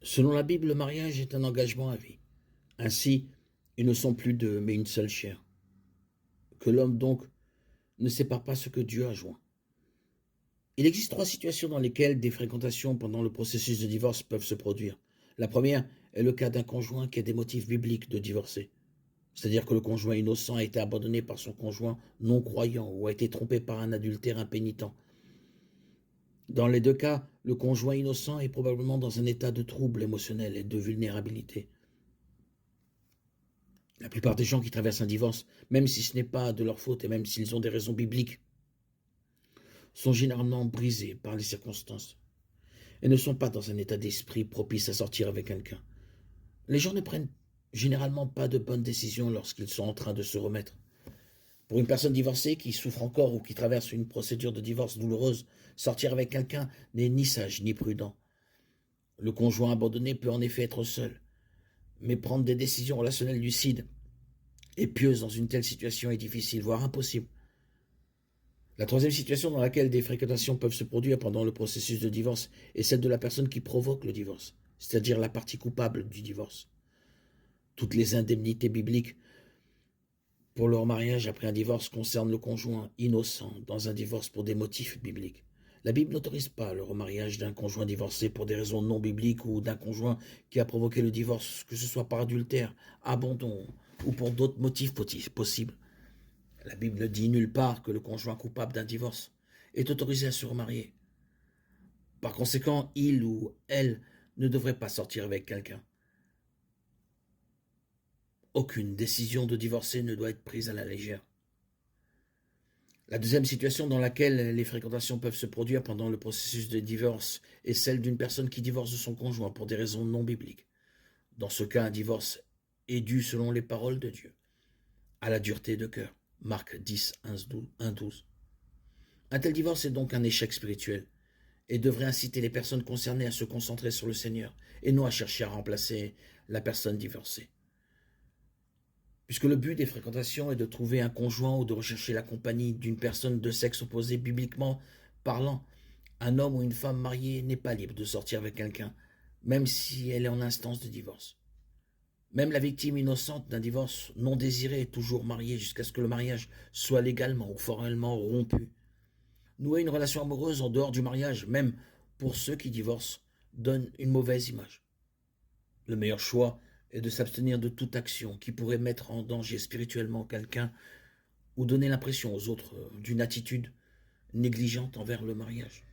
Selon la Bible, le mariage est un engagement à vie. Ainsi, ils ne sont plus deux, mais une seule chair. Que l'homme donc ne sépare pas ce que Dieu a joint. Il existe trois situations dans lesquelles des fréquentations pendant le processus de divorce peuvent se produire. La première est le cas d'un conjoint qui a des motifs bibliques de divorcer. C'est-à-dire que le conjoint innocent a été abandonné par son conjoint non-croyant ou a été trompé par un adultère impénitent. Dans les deux cas, le conjoint innocent est probablement dans un état de trouble émotionnel et de vulnérabilité. La plupart des gens qui traversent un divorce, même si ce n'est pas de leur faute et même s'ils ont des raisons bibliques, sont généralement brisés par les circonstances et ne sont pas dans un état d'esprit propice à sortir avec quelqu'un. Les gens ne prennent généralement pas de bonnes décisions lorsqu'ils sont en train de se remettre. Pour une personne divorcée qui souffre encore ou qui traverse une procédure de divorce douloureuse, sortir avec quelqu'un n'est ni sage ni prudent. Le conjoint abandonné peut en effet être seul, mais prendre des décisions relationnelles lucides et pieuses dans une telle situation est difficile, voire impossible. La troisième situation dans laquelle des fréquentations peuvent se produire pendant le processus de divorce est celle de la personne qui provoque le divorce, c'est-à-dire la partie coupable du divorce. Toutes les indemnités bibliques pour le remariage après un divorce concernent le conjoint innocent dans un divorce pour des motifs bibliques. La Bible n'autorise pas le remariage d'un conjoint divorcé pour des raisons non bibliques ou d'un conjoint qui a provoqué le divorce, que ce soit par adultère, abandon ou pour d'autres motifs possibles. La Bible ne dit nulle part que le conjoint coupable d'un divorce est autorisé à se remarier. Par conséquent, il ou elle ne devrait pas sortir avec quelqu'un. Aucune décision de divorcer ne doit être prise à la légère. La deuxième situation dans laquelle les fréquentations peuvent se produire pendant le processus de divorce est celle d'une personne qui divorce de son conjoint pour des raisons non bibliques. Dans ce cas, un divorce est dû, selon les paroles de Dieu, à la dureté de cœur. Marc 10, 1, 12. Un tel divorce est donc un échec spirituel et devrait inciter les personnes concernées à se concentrer sur le Seigneur et non à chercher à remplacer la personne divorcée. Puisque le but des fréquentations est de trouver un conjoint ou de rechercher la compagnie d'une personne de sexe opposé bibliquement parlant, un homme ou une femme mariée n'est pas libre de sortir avec quelqu'un, même si elle est en instance de divorce. Même la victime innocente d'un divorce non désiré est toujours mariée jusqu'à ce que le mariage soit légalement ou formellement rompu. Nouer une relation amoureuse en dehors du mariage, même pour ceux qui divorcent, donne une mauvaise image. Le meilleur choix est de s'abstenir de toute action qui pourrait mettre en danger spirituellement quelqu'un ou donner l'impression aux autres d'une attitude négligente envers le mariage.